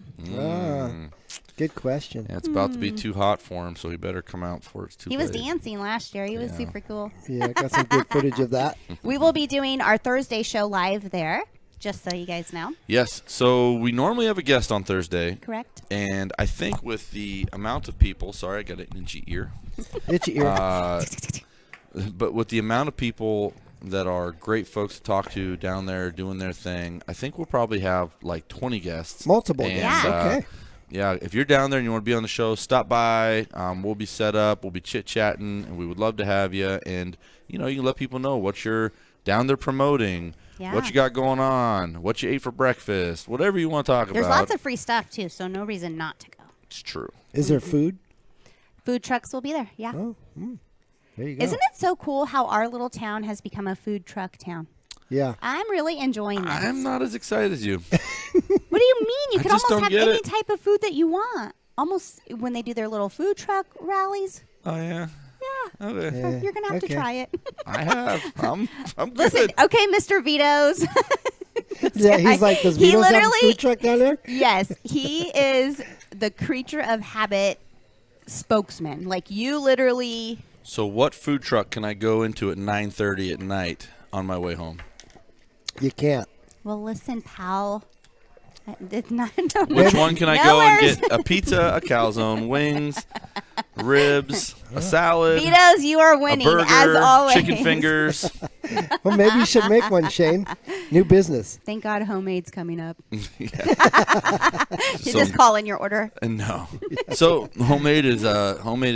Speaker 1: Good question.
Speaker 2: Yeah, it's about to be too hot for him, so he better come out before it's too
Speaker 3: He was
Speaker 2: late.
Speaker 3: dancing last year. He was
Speaker 2: Yeah.
Speaker 3: super cool.
Speaker 1: Yeah, I got some good footage of that.
Speaker 3: We will be doing our Thursday show live there, just so you guys know.
Speaker 2: Yes, so we normally have a guest on Thursday.
Speaker 3: Correct?
Speaker 2: And I think with the amount of people, sorry, I got an itchy ear.
Speaker 1: Itchy ear.
Speaker 2: But with the amount of people that are great folks to talk to down there doing their thing, I think we'll probably have like 20 guests.
Speaker 1: Multiple
Speaker 2: And,
Speaker 1: guests.
Speaker 3: Yeah.
Speaker 1: Okay.
Speaker 2: Yeah, if you're down there and you want to be on the show, stop by. We'll be set up. We'll be chit-chatting, and we would love to have you. And, you can let people know what you're down there promoting,
Speaker 3: Yeah.
Speaker 2: what you got going on, what you ate for breakfast, whatever you want to talk
Speaker 3: There's
Speaker 2: about.
Speaker 3: lots of free stuff, too, so no reason not to go.
Speaker 2: It's true.
Speaker 1: Is there food?
Speaker 3: Food trucks will be there, yeah.
Speaker 1: Oh, there you go.
Speaker 3: Isn't it so cool how our little town has become a food truck town?
Speaker 1: Yeah.
Speaker 3: I'm really enjoying this.
Speaker 2: I'm not as excited as you.
Speaker 3: What do you mean? You
Speaker 2: I
Speaker 3: can
Speaker 2: just
Speaker 3: almost
Speaker 2: don't
Speaker 3: have
Speaker 2: get
Speaker 3: any
Speaker 2: it.
Speaker 3: type of food that you want. Almost when they do their little food truck rallies.
Speaker 2: Oh, yeah?
Speaker 3: Yeah.
Speaker 2: Okay.
Speaker 1: Yeah.
Speaker 3: You're going to have to
Speaker 1: Okay.
Speaker 3: try it.
Speaker 2: I have. I'm
Speaker 3: Listen,
Speaker 2: good.
Speaker 3: okay, Mr. Vito's.
Speaker 1: Yeah, he's like, does
Speaker 3: He
Speaker 1: Vito's have a
Speaker 3: literally-
Speaker 1: food truck down there?
Speaker 3: Yes, he is the creature of habit spokesman. Like, you literally.
Speaker 2: So what food truck can I go into at 9:30 at night on my way home?
Speaker 1: You can't.
Speaker 3: Well, listen, pal. It's not. No,
Speaker 2: Which
Speaker 3: no-
Speaker 2: one can I go and
Speaker 3: nowhere's-
Speaker 2: get a pizza, a calzone, wings, ribs, a salad,
Speaker 3: Vito's, you are
Speaker 2: a
Speaker 3: winning,
Speaker 2: burger,
Speaker 3: as always.
Speaker 2: chicken fingers?
Speaker 1: Well, maybe you should make one, Shane. New business.
Speaker 3: Thank God homemade's coming up. You
Speaker 2: So-
Speaker 3: just call in your order.
Speaker 2: No. So homemade is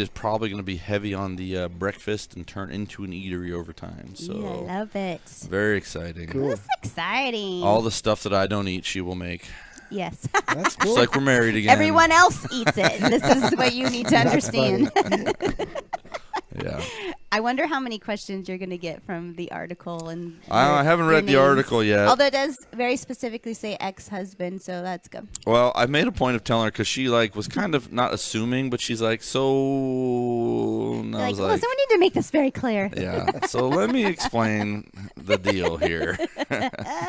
Speaker 2: probably going to be heavy on the breakfast and turn into an eatery over time. So
Speaker 3: I love it.
Speaker 2: very exciting.
Speaker 1: Cool.
Speaker 3: This is exciting.
Speaker 2: All the stuff that I don't eat, she will make.
Speaker 3: Yes.
Speaker 1: That's cool.
Speaker 2: It's like we're married again.
Speaker 3: Everyone else eats it. This is what you need to understand.
Speaker 2: Yeah.
Speaker 3: I wonder how many questions you're going to get from the article. And
Speaker 2: I haven't
Speaker 3: your
Speaker 2: read the
Speaker 3: names.
Speaker 2: article yet.
Speaker 3: Although it does very specifically say ex-husband, so that's good.
Speaker 2: Well, I made a point of telling her because she was kind of not assuming, but she's like, so. And I
Speaker 3: You're like,
Speaker 2: was
Speaker 3: listen,
Speaker 2: like,
Speaker 3: we need to make this very clear.
Speaker 2: yeah. So let me explain the deal here.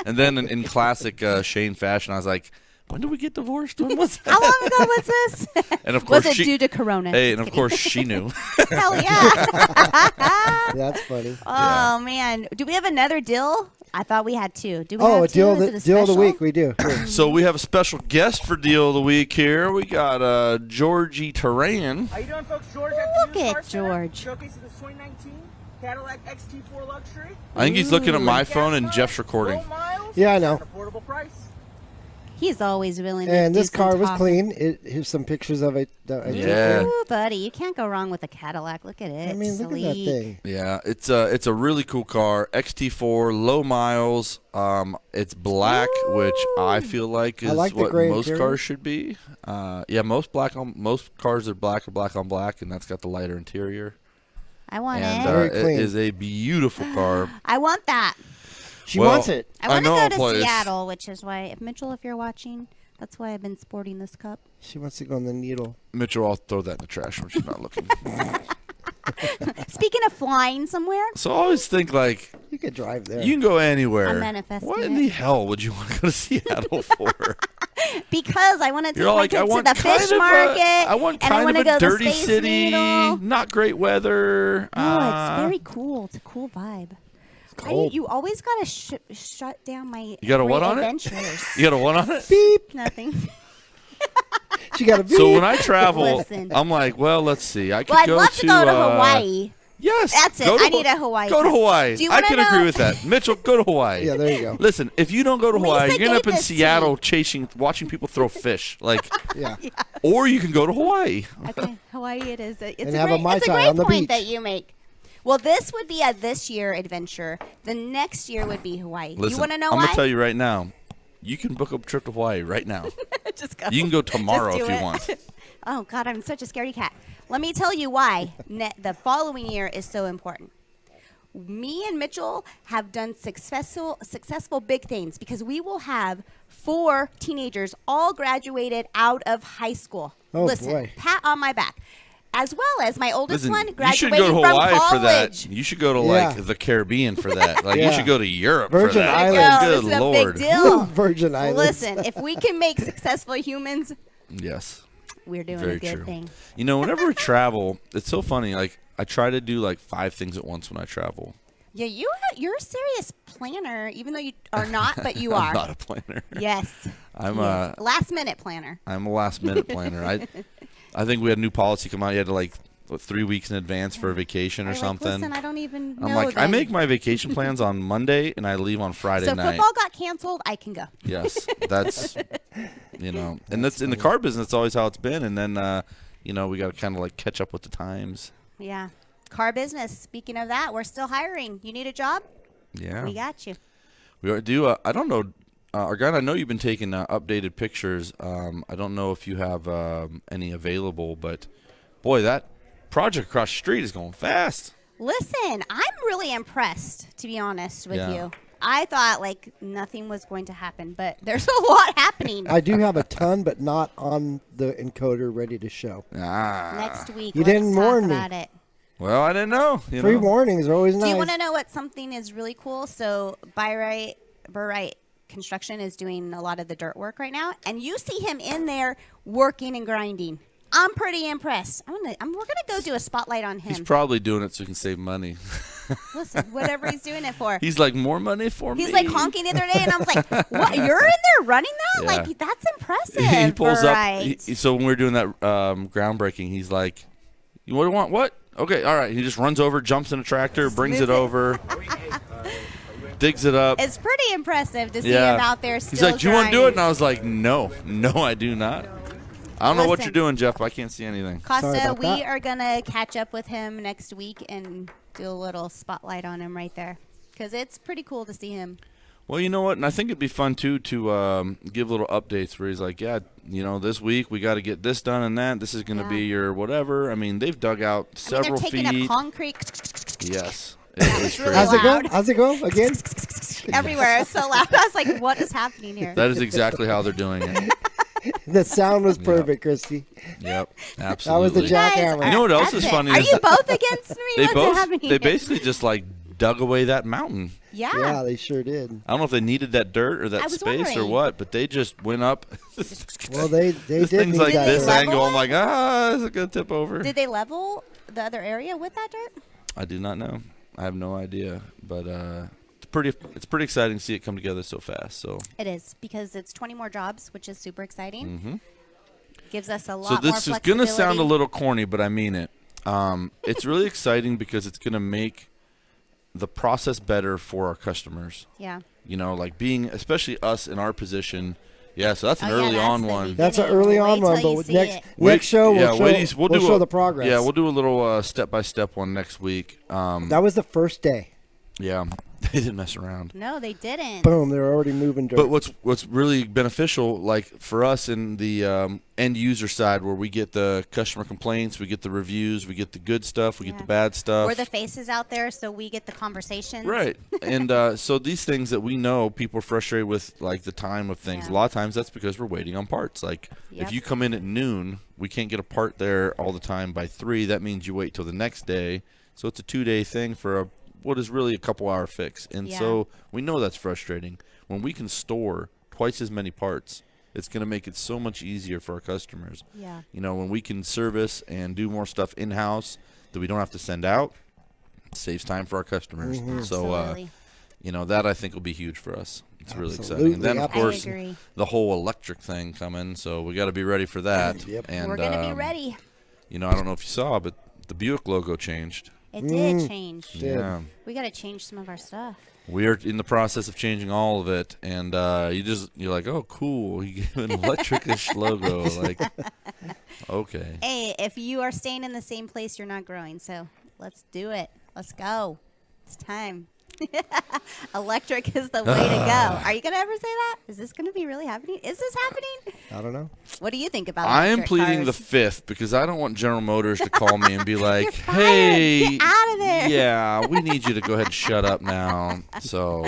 Speaker 2: And then in classic Shane fashion, I was like, when did we get divorced? When was that?
Speaker 3: How long ago was this?
Speaker 2: And of course
Speaker 3: Was it
Speaker 2: she,
Speaker 3: due to Corona?
Speaker 2: Hey, and of course she knew.
Speaker 3: Hell yeah.
Speaker 1: That's funny.
Speaker 3: Oh, man. Do we have another deal? I thought we had two. Do we
Speaker 1: Oh,
Speaker 3: have
Speaker 1: a
Speaker 3: two?
Speaker 1: deal,
Speaker 3: Is it a
Speaker 1: deal of the
Speaker 3: special?
Speaker 1: week. We do. Here.
Speaker 2: So we have a special guest for Deal of the Week here. We got Georgie Turan.
Speaker 6: How you doing, folks? George at
Speaker 3: Look
Speaker 6: the Used
Speaker 3: at
Speaker 6: Car Center,
Speaker 3: George.
Speaker 6: showcasing the 2019 Cadillac XT4 Luxury.
Speaker 2: I think he's looking at my
Speaker 6: Gas
Speaker 2: phone and
Speaker 6: miles,
Speaker 2: Jeff's recording.
Speaker 6: low miles,
Speaker 1: Yeah, I know.
Speaker 6: at an affordable price.
Speaker 3: He's always willing to
Speaker 1: And
Speaker 3: do
Speaker 1: this
Speaker 3: some
Speaker 1: car was
Speaker 3: talking.
Speaker 1: clean. Here's some pictures of it. That I took
Speaker 2: Yeah.
Speaker 1: there.
Speaker 3: Ooh, buddy, you can't go wrong with a Cadillac. Look at it.
Speaker 1: I mean, look at that
Speaker 3: Sleek.
Speaker 1: thing.
Speaker 2: Yeah, it's a really cool car. XT4, low miles. It's black, which I feel like is
Speaker 1: like the
Speaker 2: what
Speaker 1: gray
Speaker 2: most
Speaker 1: interior.
Speaker 2: cars should be. Yeah, most cars are black or black on black, and that's got the lighter interior.
Speaker 3: I want
Speaker 2: And
Speaker 3: it.
Speaker 1: Very
Speaker 2: it
Speaker 1: clean.
Speaker 2: is a beautiful car.
Speaker 3: I want that.
Speaker 1: She
Speaker 2: Well,
Speaker 1: wants it.
Speaker 3: I want to
Speaker 2: know
Speaker 3: go
Speaker 2: a
Speaker 3: to
Speaker 2: place.
Speaker 3: Seattle, which is why, if Mitchell, if you're watching, that's why I've been sporting this cup.
Speaker 1: She wants to go on the needle.
Speaker 2: Mitchell, I'll throw that in the trash when she's not looking.
Speaker 3: Speaking of flying somewhere,
Speaker 2: So I always think like
Speaker 1: You could drive there.
Speaker 2: you can go anywhere.
Speaker 3: I'm manifesting
Speaker 2: What in
Speaker 3: it.
Speaker 2: the hell would you want to go to Seattle for?
Speaker 3: because I want to take
Speaker 2: You're all
Speaker 3: my
Speaker 2: like, I
Speaker 3: kids to
Speaker 2: want
Speaker 3: the
Speaker 2: kind
Speaker 3: fish
Speaker 2: of
Speaker 3: market,
Speaker 2: I want
Speaker 3: and I
Speaker 2: kind
Speaker 3: want
Speaker 2: of
Speaker 3: to
Speaker 2: a
Speaker 3: go to
Speaker 2: dirty
Speaker 3: the Space
Speaker 2: city,
Speaker 3: Needle.
Speaker 2: not great weather.
Speaker 3: No, it's very cool. It's a cool vibe.
Speaker 1: cold.
Speaker 3: You always gotta shut down my
Speaker 2: You got a what on it?
Speaker 3: adventures.
Speaker 2: You got a one on it?
Speaker 1: Beep.
Speaker 3: Nothing.
Speaker 1: She got a beep.
Speaker 2: So when I travel,
Speaker 3: Listen.
Speaker 2: I'm like, well, let's see. I could
Speaker 3: Well, I'd
Speaker 2: go
Speaker 3: love to go to Hawaii.
Speaker 2: Yes,
Speaker 3: That's it.
Speaker 2: go to
Speaker 3: I need a Hawaii
Speaker 2: Go to
Speaker 3: trip.
Speaker 2: Hawaii.
Speaker 3: Do you
Speaker 2: I
Speaker 3: wanna
Speaker 2: can
Speaker 3: know-
Speaker 2: agree with that. Mitchell, go to Hawaii.
Speaker 1: Yeah, there you go.
Speaker 2: Listen, if you don't go to Hawaii,
Speaker 3: Lisa
Speaker 2: you're gonna end up
Speaker 3: gave
Speaker 2: in
Speaker 3: this to
Speaker 2: Seattle
Speaker 3: me.
Speaker 2: watching people throw fish. Like,
Speaker 1: Yeah.
Speaker 2: or you can go to Hawaii.
Speaker 3: Okay, Hawaii it is. It's
Speaker 1: And
Speaker 3: a
Speaker 1: have a
Speaker 3: great,
Speaker 1: Mai
Speaker 3: it's a
Speaker 1: Tai
Speaker 3: great
Speaker 1: on the
Speaker 3: point
Speaker 1: beach.
Speaker 3: that you make. Well, this would be a this year adventure. The next year would be Hawaii.
Speaker 2: Listen,
Speaker 3: you want to know
Speaker 2: I'm
Speaker 3: why?
Speaker 2: gonna tell you right now. You can book a trip to Hawaii right now.
Speaker 3: Just go.
Speaker 2: You can go tomorrow
Speaker 3: Just
Speaker 2: if
Speaker 3: do
Speaker 2: you
Speaker 3: it.
Speaker 2: want.
Speaker 3: Oh God, I'm such a scaredy cat. Let me tell you why the following year is so important. Me and Mitchell have done successful big things because we will have 4 teenagers all graduated out of high school.
Speaker 1: Oh,
Speaker 3: Listen,
Speaker 1: boy.
Speaker 3: pat on my back. As well as my oldest
Speaker 2: Listen,
Speaker 3: one
Speaker 2: you should
Speaker 3: graduating
Speaker 2: go to Hawaii
Speaker 3: from
Speaker 2: for that.
Speaker 3: college.
Speaker 2: You should go to
Speaker 1: Yeah.
Speaker 2: like the Caribbean for that. Like you
Speaker 1: Yeah.
Speaker 2: should go to Europe
Speaker 1: Virgin
Speaker 2: for that.
Speaker 1: Islands.
Speaker 3: Yo,
Speaker 2: Good
Speaker 3: this is a
Speaker 2: Lord.
Speaker 3: big deal.
Speaker 1: Virgin Islands.
Speaker 3: Listen, if we can make successful humans,
Speaker 2: Yes.
Speaker 3: we're doing
Speaker 2: Very
Speaker 3: a good
Speaker 2: true.
Speaker 3: thing.
Speaker 2: You know, whenever we travel, it's so funny. Like I try to do like 5 things at once when I travel.
Speaker 3: Yeah, you're a serious planner, even though you are not, but you
Speaker 2: I'm
Speaker 3: are.
Speaker 2: not a planner.
Speaker 3: Yes.
Speaker 2: I'm
Speaker 3: Yes.
Speaker 2: a
Speaker 3: Last minute planner.
Speaker 2: I'm a last minute planner. I think we had a new policy come out. You had to like 3 weeks in advance for a vacation or
Speaker 3: You're like,
Speaker 2: something.
Speaker 3: listen, I don't even know.
Speaker 2: I'm like, I
Speaker 3: then."
Speaker 2: make my vacation plans on Monday and I leave on Friday
Speaker 3: So
Speaker 2: night.
Speaker 3: football got canceled. I can go.
Speaker 2: Yes, that's and that's in the car business. It's always how it's been. And then we got to kind of like catch up with the times.
Speaker 3: Yeah. Car business. Speaking of that, we're still hiring. You need a job?
Speaker 2: Yeah,
Speaker 3: We got you.
Speaker 2: we do. I don't know, Argyle. I know you've been taking updated pictures. I don't know if you have any available, but boy, that project across the street is going fast.
Speaker 3: Listen, I'm really impressed, to be honest with
Speaker 2: Yeah.
Speaker 3: you. I thought like nothing was going to happen, but there's a lot happening.
Speaker 1: I do have a ton, but not on the encoder ready to show.
Speaker 3: Next week,
Speaker 1: You
Speaker 3: let's
Speaker 1: didn't
Speaker 3: talk
Speaker 1: warn me.
Speaker 3: about it.
Speaker 2: Well, I didn't know. You
Speaker 1: Free
Speaker 2: know.
Speaker 1: warnings are always nice.
Speaker 3: Do you want to know what something is really cool? So Burright Construction is doing a lot of the dirt work right now, and you see him in there working and grinding. I'm pretty impressed. We're gonna go do a spotlight on him.
Speaker 2: He's probably doing it so he can save money.
Speaker 3: Listen, whatever he's doing it for.
Speaker 2: He's like, more money for me.
Speaker 3: He's like honking the other day, and I was like, "What? You're in there running that?
Speaker 2: Yeah.
Speaker 3: Like that's impressive."
Speaker 2: He pulls up.
Speaker 3: Burright.
Speaker 2: So when we were doing that groundbreaking, he's like, "You want what? Okay, all right." He just runs over, jumps in a tractor, brings it
Speaker 3: Smooth it.
Speaker 2: over, digs it up.
Speaker 3: It's pretty impressive to see
Speaker 2: Yeah.
Speaker 3: him out there still
Speaker 2: He's like, "Do you want to do it?"
Speaker 3: grinding.
Speaker 2: And I was like, "No, I do not." I don't know what
Speaker 3: Listen.
Speaker 2: you're doing, Jeff. I can't see anything.
Speaker 1: Sorry
Speaker 3: Costa,
Speaker 1: about
Speaker 3: we
Speaker 1: that.
Speaker 3: are gonna catch up with him next week and do a little spotlight on him right there, because it's pretty cool to see him.
Speaker 2: Well, you know what? And I think it'd be fun, too, to give little updates where he's like, yeah, this week we got to get this done and that. This is going to
Speaker 3: Yeah.
Speaker 2: be your whatever. I mean, they've dug out
Speaker 3: I mean,
Speaker 2: several
Speaker 3: they're taking
Speaker 2: feet.
Speaker 3: up concrete
Speaker 2: Yes.
Speaker 3: That was
Speaker 2: It's
Speaker 3: really
Speaker 2: crazy.
Speaker 1: How's it go?
Speaker 3: loud.
Speaker 1: How's it go again?
Speaker 3: everywhere. It's so loud. I was like, what is happening here?
Speaker 2: That is exactly how they're doing it.
Speaker 1: The sound was perfect, Christy.
Speaker 2: Yep,
Speaker 1: That
Speaker 2: absolutely.
Speaker 1: was the
Speaker 3: You guys
Speaker 1: jackhammer.
Speaker 3: are-
Speaker 2: You know what else
Speaker 3: that's
Speaker 2: is
Speaker 3: it.
Speaker 2: funny
Speaker 3: Are
Speaker 2: is
Speaker 3: you both against me?
Speaker 2: They
Speaker 3: What's happening
Speaker 2: they
Speaker 3: here?
Speaker 2: basically just like dug away that mountain.
Speaker 3: Yeah.
Speaker 1: Yeah, they sure did.
Speaker 2: I don't know if they needed that dirt or
Speaker 3: I
Speaker 2: that
Speaker 3: was
Speaker 2: space or
Speaker 3: wondering.
Speaker 2: what, but they just went up.
Speaker 1: Well, they
Speaker 2: this
Speaker 1: did
Speaker 2: thing's
Speaker 1: need
Speaker 2: like
Speaker 1: that
Speaker 2: this
Speaker 1: dirt.
Speaker 3: level
Speaker 2: angle.
Speaker 3: it?
Speaker 2: I'm like, is it gonna tip over?
Speaker 3: Did they level the other area with that dirt?
Speaker 2: I do not know. I have no idea, but it's pretty exciting to see it come together so fast. So
Speaker 3: It is, because it's 20 more jobs, which is super exciting.
Speaker 2: Mhm.
Speaker 3: Gives us a lot
Speaker 2: So
Speaker 3: more
Speaker 2: this is going to sound a
Speaker 3: flexibility.
Speaker 2: little corny, but I mean it. It's really exciting because it's going to make the process better for our customers.
Speaker 3: Yeah.
Speaker 2: You know, like being, especially us in our position, Yeah, so that's an
Speaker 3: Oh, yeah,
Speaker 2: early
Speaker 3: that's
Speaker 2: on
Speaker 3: the
Speaker 2: one.
Speaker 1: That's an
Speaker 3: beginning.
Speaker 1: early
Speaker 3: Wait
Speaker 1: on
Speaker 3: till
Speaker 1: one,
Speaker 3: you
Speaker 1: but with
Speaker 3: see
Speaker 1: next
Speaker 3: it.
Speaker 1: next show we'll show,
Speaker 2: wait,
Speaker 1: we'll
Speaker 2: do
Speaker 1: show
Speaker 2: a-
Speaker 1: the progress.
Speaker 2: Yeah, we'll do a little step-by-step one next week.
Speaker 1: That was the first day.
Speaker 2: Yeah, they didn't mess around.
Speaker 3: No, they didn't.
Speaker 1: Boom, they're already moving dirt.
Speaker 2: But what's really beneficial, like for us in the end user side, where we get the customer complaints, we get the reviews, we get the good stuff, we get the bad stuff.
Speaker 3: We're the faces out there, so we get the conversations.
Speaker 2: Right. And so these things that we know people are frustrated with, like the time of things,
Speaker 3: Yeah.
Speaker 2: a lot of times that's because we're waiting on parts. Like
Speaker 3: Yep.
Speaker 2: if you come in at noon, we can't get a part there all the time by 3. That means you wait till the next day. So it's a 2-day thing for what is really a couple-hour fix. And
Speaker 3: Yeah.
Speaker 2: so we know that's frustrating. When we can store twice as many parts, it's going to make it so much easier for our customers.
Speaker 3: Yeah.
Speaker 2: You know, when we can service and do more stuff in-house that we don't have to send out, it saves time for our customers. So,
Speaker 3: Absolutely.
Speaker 2: you know, that I think will be huge for us. It's really exciting.
Speaker 1: Absolutely.
Speaker 2: And then, of
Speaker 1: I
Speaker 2: course,
Speaker 3: agree.
Speaker 2: the whole electric thing coming. So we got to be ready for that.
Speaker 1: Yep.
Speaker 2: And,
Speaker 3: We're going to be ready.
Speaker 2: You know, I don't know if you saw, but the Buick logo changed.
Speaker 3: It did change.
Speaker 1: Did.
Speaker 2: Yeah.
Speaker 3: We got to change some of our stuff.
Speaker 2: We are in the process of changing all of it, and you're like, oh, cool. You gave an electric-ish logo. Like, okay.
Speaker 3: Hey, if you are staying in the same place, you're not growing. So let's do it. Let's go. It's time. Electric is the way to go. Are you going to ever say that? Is this going to be really happening? Is this happening?
Speaker 1: I don't know.
Speaker 3: What do you think about
Speaker 2: I am
Speaker 3: electric
Speaker 2: pleading the
Speaker 3: cars?
Speaker 2: 5th because I don't want General Motors to call me and be like,
Speaker 3: You're fired.
Speaker 2: hey,
Speaker 3: Get out of there.
Speaker 2: yeah, we need you to go ahead and shut up now. So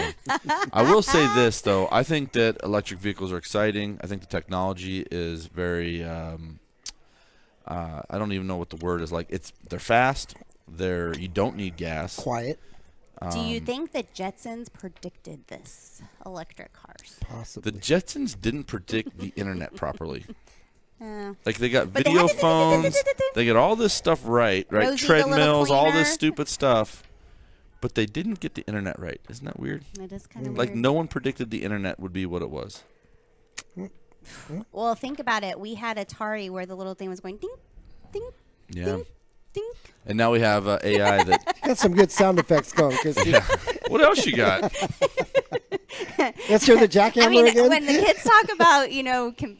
Speaker 2: I will say this, though. I think that electric vehicles are exciting. I think the technology is very I don't even know what the word is. Like, they're fast. You don't need gas.
Speaker 1: Quiet,
Speaker 3: Do you think the Jetsons predicted this? Electric cars.
Speaker 1: possibly.
Speaker 2: The Jetsons didn't predict the internet properly.
Speaker 3: Uh,
Speaker 2: Like, they got
Speaker 3: But they
Speaker 2: video
Speaker 3: had to-
Speaker 2: phones. They get all this stuff right?
Speaker 3: Rosie, the little
Speaker 2: Treadmills, all this
Speaker 3: cleaner.
Speaker 2: stupid stuff. But they didn't get the internet right. Isn't that weird?
Speaker 3: it is kind of
Speaker 2: Like,
Speaker 3: weird.
Speaker 2: no one predicted the internet would be what it was.
Speaker 3: Well, think about it. We had Atari where the little thing was going ding, ding,
Speaker 2: Yeah.
Speaker 3: ding, ding.
Speaker 2: And now we have AI that.
Speaker 1: Got some good sound effects going, Christy.
Speaker 2: What else you got?
Speaker 1: Let's hear the jackhammer
Speaker 3: I mean,
Speaker 1: again.
Speaker 3: when the kids talk about,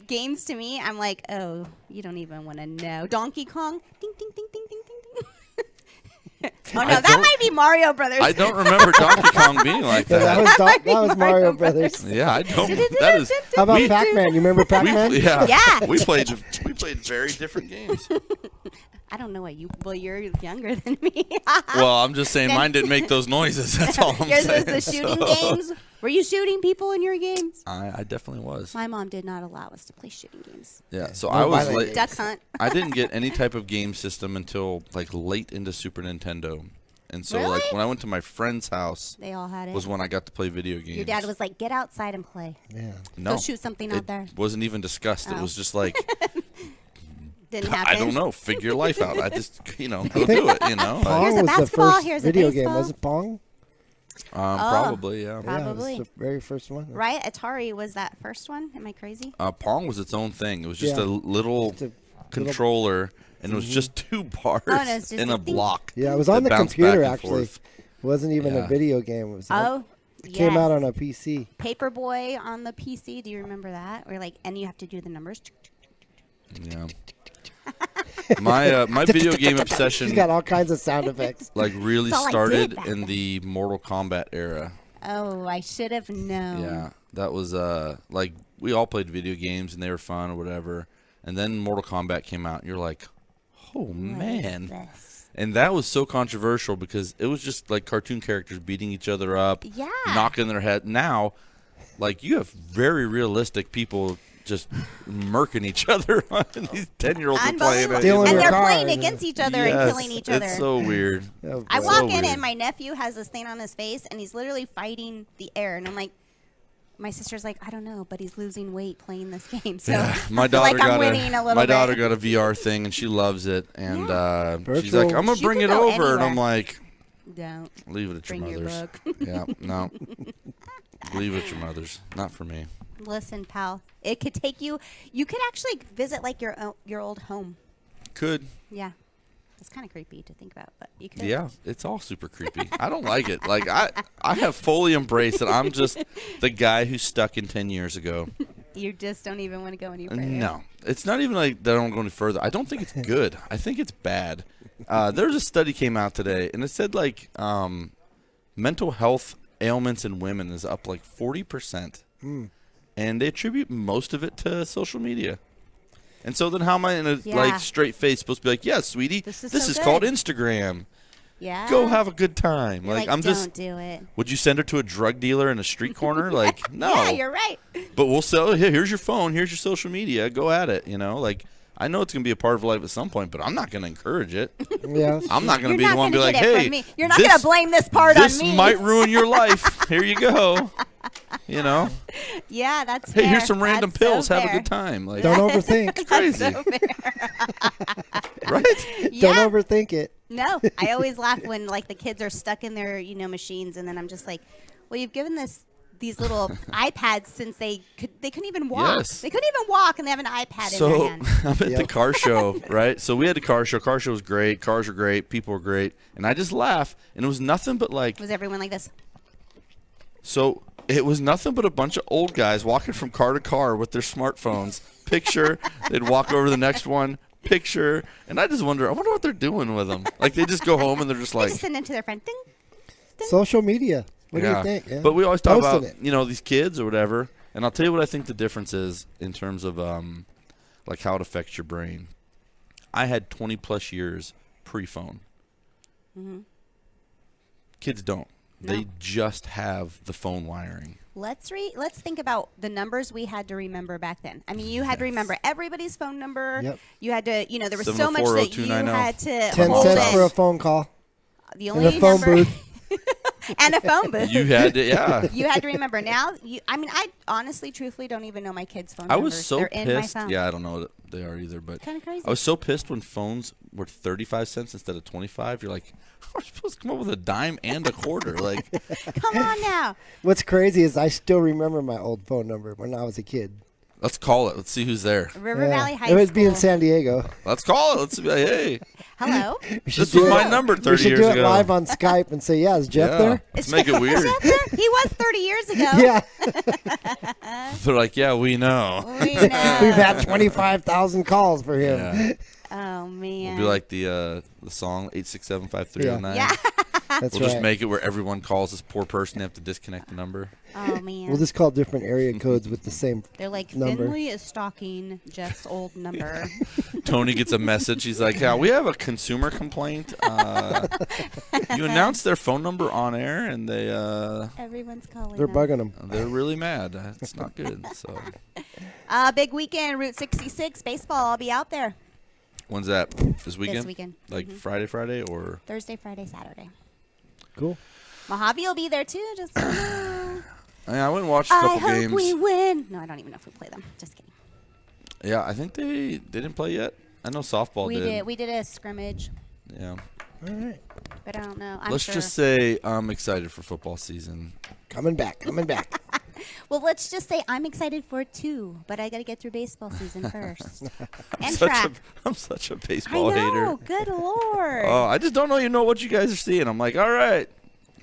Speaker 3: games to me, I'm like, oh, you don't even want to know. Donkey Kong, ding, ding, ding, ding, ding, ding, ding. Oh, no, that might be Mario Brothers.
Speaker 2: I don't remember Donkey Kong being like
Speaker 1: Yeah, that
Speaker 2: that.
Speaker 1: was Mario Brothers.
Speaker 2: Yeah, I don't. That is.
Speaker 1: How about Pac-Man? You remember Pac-Man?
Speaker 2: Yeah.
Speaker 3: Yeah.
Speaker 2: We played very different games.
Speaker 3: I don't know what you're younger than me.
Speaker 2: Well, I'm just saying mine didn't make those noises. That's all I'm
Speaker 3: Yours
Speaker 2: saying.
Speaker 3: was the shooting games. Were you shooting people in your games?
Speaker 2: I definitely was.
Speaker 3: My mom did not allow us to play shooting games.
Speaker 2: Yeah, so
Speaker 1: No
Speaker 2: I was
Speaker 1: violent
Speaker 2: late.
Speaker 3: Duck Hunt.
Speaker 2: I didn't get any type of game system until like late into Super Nintendo. And so like
Speaker 3: Really?
Speaker 2: when I went to my friend's house
Speaker 3: They all had it.
Speaker 2: was when I got to play video games.
Speaker 3: Your dad was like, get outside and play.
Speaker 1: Yeah.
Speaker 2: no,
Speaker 3: Go shoot something out there.
Speaker 2: It wasn't even discussed. It
Speaker 3: Oh.
Speaker 2: was just like
Speaker 3: Didn't happen.
Speaker 2: I don't know, figure your life out. I just go do it, Like,
Speaker 1: Pong
Speaker 3: Here's a
Speaker 1: was the
Speaker 3: basketball,
Speaker 1: first
Speaker 3: here's a
Speaker 1: video game.
Speaker 3: baseball.
Speaker 1: Was it Pong?
Speaker 2: probably, yeah.
Speaker 1: Yeah, it
Speaker 3: Probably.
Speaker 1: was the very first one.
Speaker 3: Right? Atari was that first one? Am I crazy?
Speaker 2: Pong was its own thing. It was just
Speaker 1: Yeah.
Speaker 2: a little
Speaker 1: Just a
Speaker 2: controller, and it was just 2 bars
Speaker 3: Oh, and it was just
Speaker 2: in
Speaker 3: a
Speaker 2: a
Speaker 3: ding.
Speaker 2: block.
Speaker 1: Yeah, it was on
Speaker 2: that
Speaker 1: the
Speaker 2: bounced
Speaker 1: computer
Speaker 2: back and
Speaker 1: actually.
Speaker 2: forth.
Speaker 1: It wasn't even
Speaker 2: Yeah.
Speaker 1: a video game. It was.
Speaker 3: Oh,
Speaker 1: It came
Speaker 3: yes.
Speaker 1: out on a PC.
Speaker 3: Paperboy on the PC. Do you remember that? Or and you have to do the numbers.
Speaker 2: Yeah. My video game obsession
Speaker 1: He's got all kinds of sound effects.
Speaker 2: like really
Speaker 3: That's all I
Speaker 2: started
Speaker 3: did back
Speaker 2: in
Speaker 3: then.
Speaker 2: the Mortal Kombat era.
Speaker 3: Oh, I should have known.
Speaker 2: Yeah, that was like we all played video games and they were fun or whatever. And then Mortal Kombat came out, and you're like, oh
Speaker 3: What is
Speaker 2: man.
Speaker 3: this?
Speaker 2: And that was so controversial because it was just like cartoon characters beating each other up,
Speaker 3: Yeah.
Speaker 2: knocking their head. Now, like you have very realistic people just murking each other. And these 10-year-olds are playing
Speaker 3: Unbelievable.
Speaker 2: it.
Speaker 1: Stealing
Speaker 3: And
Speaker 1: your
Speaker 3: they're
Speaker 1: car,
Speaker 3: playing
Speaker 1: yeah.
Speaker 3: against each other and
Speaker 2: Yes,
Speaker 3: killing each other.
Speaker 2: It's so weird.
Speaker 1: Oh,
Speaker 3: I
Speaker 1: boy.
Speaker 3: walk
Speaker 2: so
Speaker 3: in
Speaker 2: weird.
Speaker 3: and my nephew has this thing on his face and he's literally fighting the air. And I'm like, my sister's like, I don't know, but he's losing weight playing this game. So
Speaker 2: My
Speaker 3: I feel
Speaker 2: daughter
Speaker 3: like I'm winning a little
Speaker 2: my
Speaker 3: bit.
Speaker 2: daughter got a VR thing and she loves it. And she's
Speaker 1: Virtual.
Speaker 2: like, I'm gonna
Speaker 3: She
Speaker 2: bring
Speaker 3: can
Speaker 2: it
Speaker 3: go
Speaker 2: over. And I'm
Speaker 3: anywhere.
Speaker 2: like,
Speaker 3: Don't
Speaker 2: leave it at your
Speaker 3: bring your
Speaker 2: mother's.
Speaker 3: book.
Speaker 2: Yeah, no. Leave it at your mother's. Not for me.
Speaker 3: Listen, pal, it could take you. You could actually visit like your old home.
Speaker 2: Could.
Speaker 3: Yeah, it's kind of creepy to think about, but you could.
Speaker 2: Yeah, it's all super creepy. I don't like it. Like I have fully embraced that I'm just the guy who's stuck in 10 years ago.
Speaker 3: You just don't even want to go any further.
Speaker 2: No, it's not even like that I don't go any further. I don't think it's good. I think it's bad. There's a study came out today, and it said like mental health ailments in women is up like 40%, and they attribute most of it to social media. And so then, how am I in a like straight face supposed to be like, "Yeah, sweetie, this is called Instagram.
Speaker 3: Yeah.
Speaker 2: Go have a good time."
Speaker 3: You're
Speaker 2: Like I'm
Speaker 3: don't
Speaker 2: just.
Speaker 3: do it.
Speaker 2: Would you send her to a drug dealer in a street corner? Like no.
Speaker 3: Yeah, you're right.
Speaker 2: But we'll sell. Here's your phone. Here's your social media. Go at it. You know, like I know it's gonna be a part of life at some point, but I'm not gonna encourage it.
Speaker 1: Yeah.
Speaker 2: I'm not gonna
Speaker 3: You're
Speaker 2: be
Speaker 3: not
Speaker 2: the one to be
Speaker 3: gonna
Speaker 2: like,
Speaker 3: get it
Speaker 2: "Hey,
Speaker 3: from me. You're not gonna blame this part
Speaker 2: this
Speaker 3: on me."
Speaker 2: might ruin your life. Here you go." You know,
Speaker 3: Yeah, that's
Speaker 2: hey,
Speaker 3: fair.
Speaker 2: here's some random
Speaker 3: That's
Speaker 2: pills.
Speaker 3: So
Speaker 2: Have a
Speaker 3: fair.
Speaker 2: good time. Like
Speaker 1: Don't overthink.
Speaker 2: crazy, right?
Speaker 1: Don't
Speaker 3: Yeah.
Speaker 1: overthink it.
Speaker 3: No, I always laugh when like the kids are stuck in their machines, and then I'm just like, well, you've given these little iPads since they couldn't even walk.
Speaker 2: Yes.
Speaker 3: They couldn't even walk, and they have an iPad in
Speaker 2: So
Speaker 3: their hand.
Speaker 2: I'm at the car show, right? So we had the car show. Car show was great. Cars were great. People were great. And I just laugh, and it was nothing but like.
Speaker 3: Was everyone like this?
Speaker 2: So it was nothing but a bunch of old guys walking from car to car with their smartphones. Picture, they'd walk over to the next one. Picture, and I wonder what they're doing with them. Like they just go home and they're just
Speaker 3: They
Speaker 2: like,
Speaker 3: just send it to their friend. Ding.
Speaker 1: Social media. What do you think? Yeah.
Speaker 2: But we always talk
Speaker 1: Posting
Speaker 2: about
Speaker 1: it.
Speaker 2: these kids or whatever. And I'll tell you what I think the difference is in terms of like how it affects your brain. I had 20 plus years pre-phone. Kids don't. They just have the phone wiring.
Speaker 3: Let's think about the numbers we had to remember back then. I mean, you had to remember everybody's phone number.
Speaker 1: Yep.
Speaker 3: You had to, there was so much that you
Speaker 2: 704-0290.
Speaker 3: had to
Speaker 1: 10
Speaker 3: hold
Speaker 1: cents
Speaker 3: in.
Speaker 1: for a phone call.
Speaker 3: The
Speaker 1: And
Speaker 3: only
Speaker 1: a phone
Speaker 3: number
Speaker 1: booth.
Speaker 3: and a phone booth.
Speaker 2: You had to, yeah.
Speaker 3: You had to remember. Now, I honestly, truthfully, don't even know my kids' phone
Speaker 2: I
Speaker 3: numbers.
Speaker 2: was so
Speaker 3: They're in my
Speaker 2: pissed.
Speaker 3: phone.
Speaker 2: Yeah, I don't know what they are either, but
Speaker 3: Kinda crazy.
Speaker 2: I was so pissed when phones were 35 cents instead of 25. You're like, we're supposed to come up with a dime and a quarter. Like,
Speaker 3: Come on now.
Speaker 1: What's crazy is I still remember my old phone number when I was a kid.
Speaker 2: let's call it. Let's see who's there.
Speaker 3: River Valley High
Speaker 1: It would
Speaker 3: School.
Speaker 1: be in San Diego.
Speaker 2: Let's call it. Let's be like, hey,
Speaker 3: Hello.
Speaker 2: this was my number 30
Speaker 1: We should
Speaker 2: years
Speaker 1: do it
Speaker 2: ago.
Speaker 1: live on Skype and say, yeah, is Jeff
Speaker 2: Yeah,
Speaker 1: there?
Speaker 2: let's make it weird.
Speaker 3: He was 30 years ago.
Speaker 1: Yeah.
Speaker 2: They're like, yeah, we know.
Speaker 3: We know.
Speaker 1: We've had 25,000 calls for him.
Speaker 2: Yeah.
Speaker 3: Oh man.
Speaker 2: We'll be like the song 8675309.
Speaker 3: Yeah.
Speaker 1: That's
Speaker 2: We'll
Speaker 1: right.
Speaker 2: just make it where everyone calls this poor person. They have to disconnect the number.
Speaker 3: Oh man.
Speaker 1: We'll just call different area codes with the same.
Speaker 3: They're like,
Speaker 1: number.
Speaker 3: Finley is stalking Jeff's old number.
Speaker 2: Tony gets a message. He's like, yeah, we have a consumer complaint. You announced their phone number on air, and
Speaker 3: Everyone's calling.
Speaker 1: They're
Speaker 3: them.
Speaker 1: bugging them.
Speaker 2: they're really mad. It's not good. So
Speaker 3: Big weekend, Route 66 baseball. I'll be out there
Speaker 2: when's that? This weekend?
Speaker 3: this weekend.
Speaker 2: Like Friday, or
Speaker 3: Thursday, Friday, Saturday.
Speaker 1: Cool.
Speaker 3: Mojave will be there too. Just so you know.
Speaker 2: I went and watched a
Speaker 3: I
Speaker 2: couple
Speaker 3: hope
Speaker 2: games.
Speaker 3: we win. No, I don't even know if we play them. Just kidding.
Speaker 2: Yeah, I think they didn't play yet. I know softball
Speaker 3: We
Speaker 2: did.
Speaker 3: did. We did a scrimmage,
Speaker 2: Yeah.
Speaker 1: All right.
Speaker 3: but I don't know. I'm
Speaker 2: Let's
Speaker 3: sure.
Speaker 2: just say I'm excited for football season.
Speaker 1: Coming back. Coming back.
Speaker 3: Well, let's just say I'm excited for it too, but I got to get through baseball season first. And
Speaker 2: Such
Speaker 3: track.
Speaker 2: I'm such a
Speaker 3: I
Speaker 2: baseball
Speaker 3: know.
Speaker 2: hater.
Speaker 3: Good lord.
Speaker 2: Oh, I just don't know what you guys are seeing. I'm like, all right,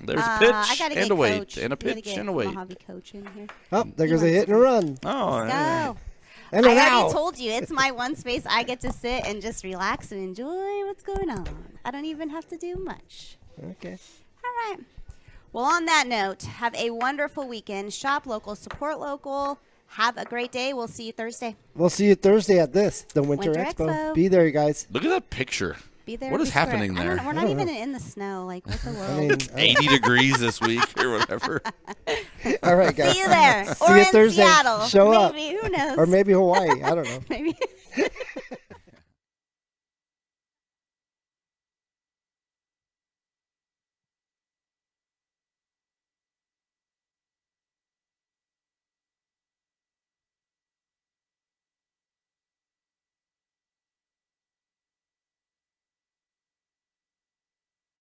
Speaker 2: there's a pitch
Speaker 3: I gotta
Speaker 2: and
Speaker 3: get
Speaker 2: a wait,
Speaker 3: coach.
Speaker 2: and a
Speaker 3: We gotta
Speaker 2: pitch
Speaker 3: get
Speaker 2: and a wait.
Speaker 3: Mojave coach in here.
Speaker 1: Oh, there goes a
Speaker 3: wants
Speaker 1: hit and a run.
Speaker 2: Oh,
Speaker 3: Let's
Speaker 2: yeah.
Speaker 3: go.
Speaker 1: And
Speaker 3: I
Speaker 1: an
Speaker 3: already
Speaker 1: out.
Speaker 3: told you it's my one space I get to sit and just relax and enjoy what's going on. I don't even have to do much.
Speaker 1: Okay.
Speaker 3: All right. Well, on that note, have a wonderful weekend. Shop local, support local. Have a great day. We'll see you Thursday.
Speaker 1: We'll see you Thursday at the Winter
Speaker 3: Winter
Speaker 1: Expo.
Speaker 3: Expo.
Speaker 1: Be there, you guys.
Speaker 2: Look at that picture.
Speaker 3: Be there.
Speaker 2: What
Speaker 3: be
Speaker 2: is
Speaker 3: square.
Speaker 2: happening
Speaker 3: I don't
Speaker 2: there?
Speaker 3: know. We're
Speaker 1: I
Speaker 3: not
Speaker 1: don't
Speaker 3: even
Speaker 1: know.
Speaker 3: in the snow. Like, what the world?
Speaker 1: I mean,
Speaker 2: 80 degrees this week or whatever.
Speaker 1: all right, guys.
Speaker 3: See you there.
Speaker 1: See
Speaker 3: or
Speaker 1: you
Speaker 3: in
Speaker 1: Thursday.
Speaker 3: Seattle.
Speaker 1: Show up.
Speaker 3: Maybe. Who knows?
Speaker 1: Or maybe Hawaii. I don't know.
Speaker 3: Maybe.